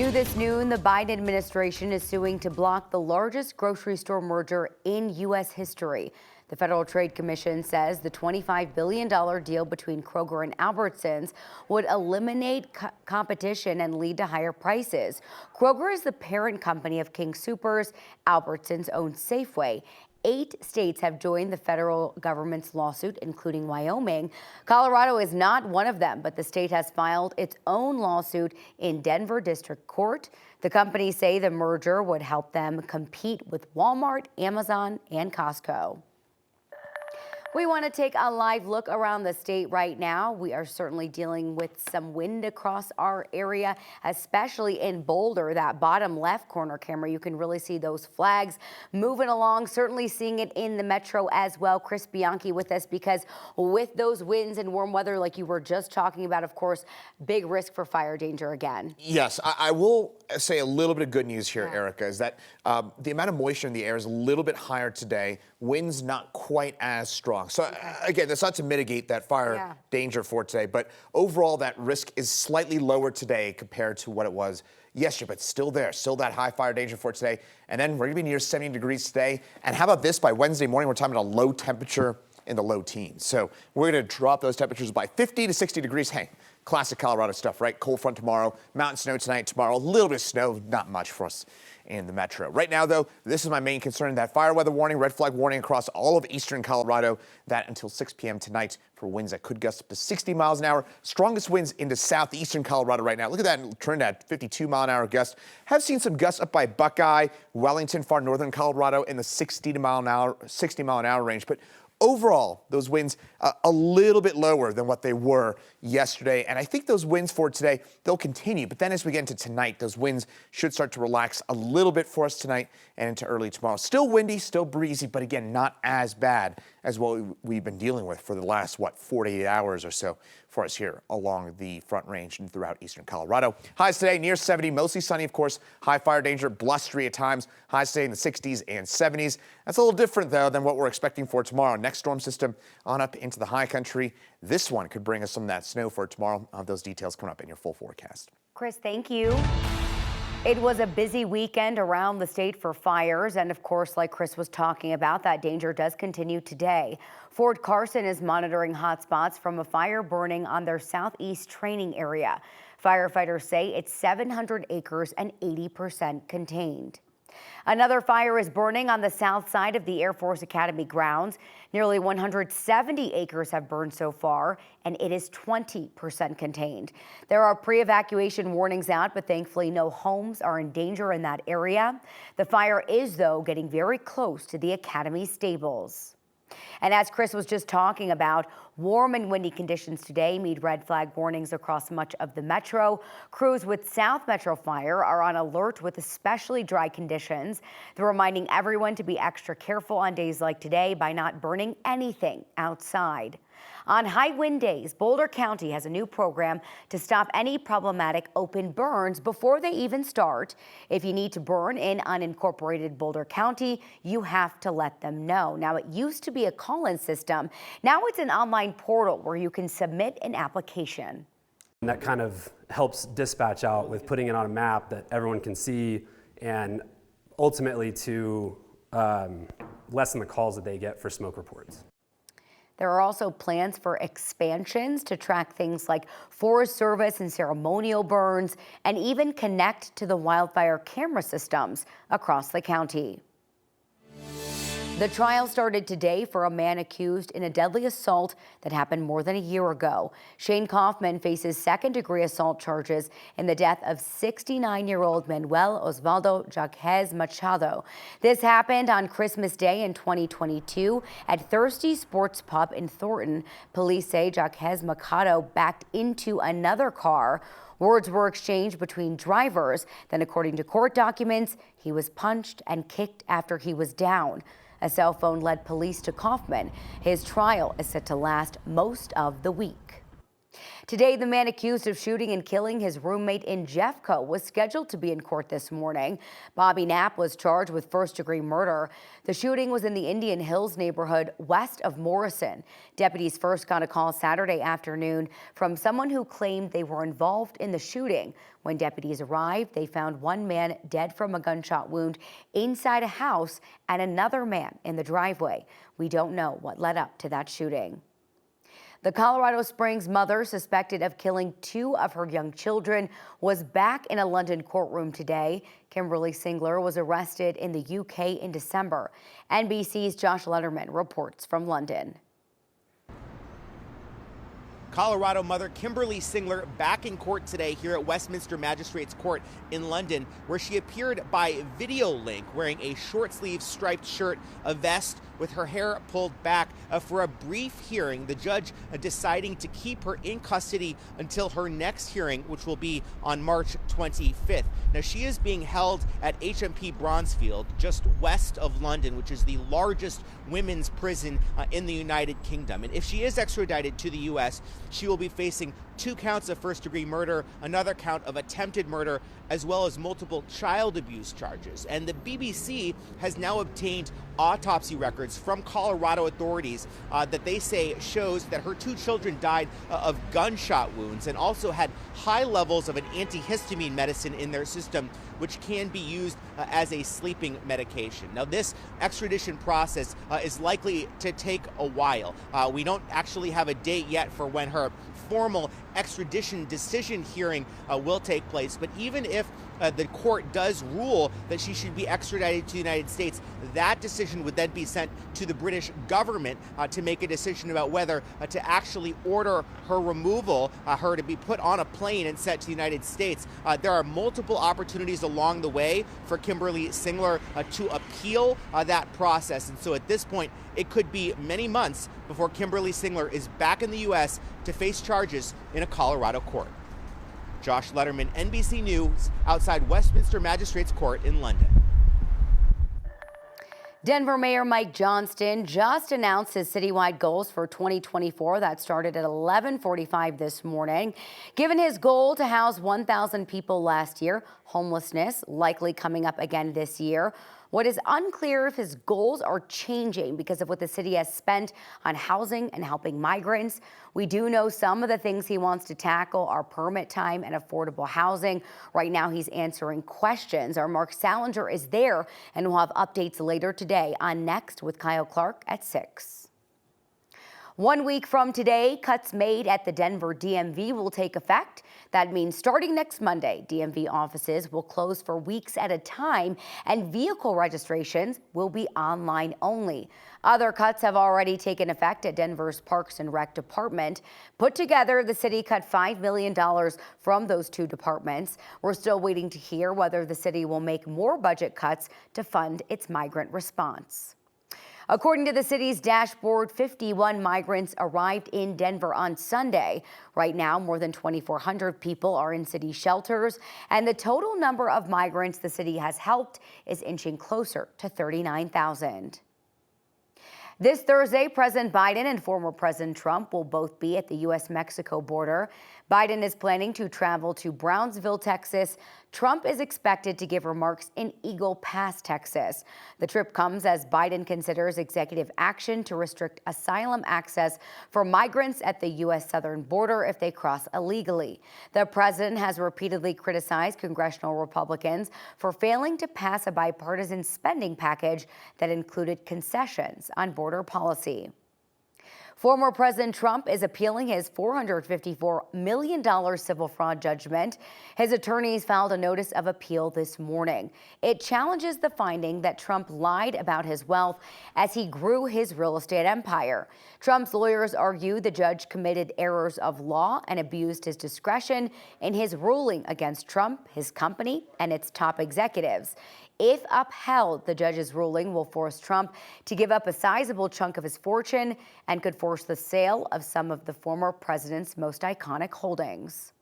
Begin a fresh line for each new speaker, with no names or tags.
New this noon, the Biden administration is suing to block the largest grocery store merger in U.S. history. The Federal Trade Commission says the $25 billion deal between Kroger and Albertsons would eliminate competition and lead to higher prices. Kroger is the parent company of King Soopers. Albertsons owns Safeway. 8 states have joined the federal government's lawsuit, including Wyoming. Colorado is not one of them, but the state has filed its own lawsuit in Denver District Court. The companies say the merger would help them compete with Walmart, Amazon, and Costco. We want to take a live look around the state right now. We are certainly dealing with some wind across our area, especially in Boulder. That bottom left corner camera, you can really see those flags moving along, certainly seeing it in the metro as well. Chris Bianchi with us, because with those winds and warm weather like you were just talking about, of course, big risk for fire danger again.
Yes, I will say a little bit of good news here, Erica, is that the amount of moisture in the air is a little bit higher today. Winds not quite as strong. So again, that's not to mitigate that fire danger for today, but overall that risk is slightly lower today compared to what it was yesterday, but still there, still that high fire danger for today. And then we're gonna be near 70 degrees today. And how about this, by Wednesday morning, we're talking about a low temperature in the low teens. So we're gonna drop those temperatures by 50 to 60 degrees. Hey, classic Colorado stuff, right? Cold front tomorrow, mountain snow tonight, tomorrow, a little bit of snow, not much for us in the metro. Right now, though, this is my main concern, that fire weather warning, red flag warning across all of eastern Colorado, that until 6 p.m. tonight for winds that could gust up to 60 miles an hour. Strongest winds into southeastern Colorado right now. Look at that in Trinidad, 52 mile an hour gust. Have seen some gusts up by Buckeye, Wellington, far northern Colorado in the 60 mile an hour range. But overall, those winds a little bit lower than what they were yesterday. And I think those winds for today, they'll continue. But then as we get into tonight, those winds should start to relax a little bit for us tonight and into early tomorrow. Still windy, still breezy, but again, not as bad as what we've been dealing with for the last, 48 hours or so for us here along the Front Range and throughout eastern Colorado. Highs today near 70, mostly sunny, of course. High fire danger, blustery at times. Highs today in the 60s and 70s. That's a little different, though, than what we're expecting for tomorrow. Next storm system on up into the high country. This one could bring us some of that snow for tomorrow. Those details coming up in your full forecast.
Chris, thank you. It was a busy weekend around the state for fires, and of course, like Chris was talking about, that danger does continue today. Fort Carson is monitoring hot spots from a fire burning on their southeast training area. Firefighters say it's 700 acres and 80% contained. Another fire is burning on the south side of the Air Force Academy grounds. Nearly 170 acres have burned so far, and it is 20% contained. There are pre-evacuation warnings out, but thankfully no homes are in danger in that area. The fire is, though, getting very close to the Academy stables. And as Chris was just talking about, warm and windy conditions today mean red flag warnings across much of the metro. Crews with South Metro Fire are on alert with especially dry conditions. They're reminding everyone to be extra careful on days like today by not burning anything outside. On high wind days, Boulder County has a new program to stop any problematic open burns before they even start. If you need to burn in unincorporated Boulder County, you have to let them know. Now, it used to be a call-in system. Now it's an online portal where you can submit an application.
And that kind of helps dispatch out with putting it on a map that everyone can see, and ultimately to lessen the calls that they get for smoke reports.
There are also plans for expansions to track things like Forest Service and ceremonial burns, and even connect to the wildfire camera systems across the county. The trial started today for a man accused in a deadly assault that happened more than a year ago. Shane Kaufman faces second-degree assault charges in the death of 69-year-old Manuel Osvaldo Jaquez Machado. This happened on Christmas Day in 2022 at Thirsty Sports Pub in Thornton. Police say Jaquez Machado backed into another car. Words were exchanged between drivers. Then, according to court documents, he was punched and kicked after he was down. A cell phone led police to Kaufman. His trial is set to last most of the week. Today, the man accused of shooting and killing his roommate in Jeffco was scheduled to be in court this morning. Bobby Knapp was charged with first-degree murder. The shooting was in the Indian Hills neighborhood west of Morrison. Deputies first got a call Saturday afternoon from someone who claimed they were involved in the shooting. When deputies arrived, they found one man dead from a gunshot wound inside a house and another man in the driveway. We don't know what led up to that shooting. The Colorado Springs mother suspected of killing two of her young children was back in a London courtroom today. Kimberly Singler was arrested in the UK in December. NBC's Josh Letterman reports from London.
Colorado mother Kimberly Singler back in court today here at Westminster Magistrates Court in London, where she appeared by video link wearing a short-sleeved striped shirt, a vest, with her hair pulled back for a brief hearing. The judge deciding to keep her in custody until her next hearing, which will be on March 25th. Now, she is being held at HMP Bronzefield, just west of London, which is the largest women's prison in the United Kingdom. And if she is extradited to the U.S., she will be facing 2 counts of first-degree murder, another count of attempted murder, as well as multiple child abuse charges. And the BBC has now obtained autopsy records from Colorado authorities that they say shows that her 2 children died of gunshot wounds and also had high levels of an antihistamine medicine in their system, which can be used as a sleeping medication. Now, this extradition process is likely to take a while. We don't actually have a date yet for when her formal extradition decision hearing will take place, but even if the court does rule that she should be extradited to the United States, that decision would then be sent to the British government to make a decision about whether to actually order her removal, her to be put on a plane and sent to the United States. There are multiple opportunities along the way for Kimberly Singler to appeal that process. And so at this point, it could be many months before Kimberly Singler is back in the U.S. to face charges in a Colorado court. Josh Letterman, NBC News, outside Westminster Magistrates Court in London.
Denver Mayor Mike Johnston just announced his citywide goals for 2024. That started at 11:45 this morning. Given his goal to house 1,000 people last year, homelessness likely coming up again this year. What is unclear if his goals are changing because of what the city has spent on housing and helping migrants. We do know some of the things he wants to tackle are permit time and affordable housing. Right now, he's answering questions. Our Mark Salinger is there, and we'll have updates later today on Next with Kyle Clark at 6. 1 week from today, cuts made at the Denver DMV will take effect. That means starting next Monday, DMV offices will close for weeks at a time, and vehicle registrations will be online only. Other cuts have already taken effect at Denver's Parks and Rec Department. Put together, the city cut $5 million from those 2 departments. We're still waiting to hear whether the city will make more budget cuts to fund its migrant response. According to the city's dashboard, 51 migrants arrived in Denver on Sunday. Right now, more than 2,400 people are in city shelters, and the total number of migrants the city has helped is inching closer to 39,000. This Thursday, President Biden and former President Trump will both be at the U.S.-Mexico border. Biden is planning to travel to Brownsville, Texas. Trump is expected to give remarks in Eagle Pass, Texas. The trip comes as Biden considers executive action to restrict asylum access for migrants at the U.S. southern border if they cross illegally. The president has repeatedly criticized congressional Republicans for failing to pass a bipartisan spending package that included concessions on border policy. Former President Trump is appealing his $454 million civil fraud judgment. His attorneys filed a notice of appeal this morning. It challenges the finding that Trump lied about his wealth as he grew his real estate empire. Trump's lawyers argue the judge committed errors of law and abused his discretion in his ruling against Trump, his company, and its top executives. If upheld, the judge's ruling will force Trump to give up a sizable chunk of his fortune and could force the sale of some of the former president's most iconic holdings.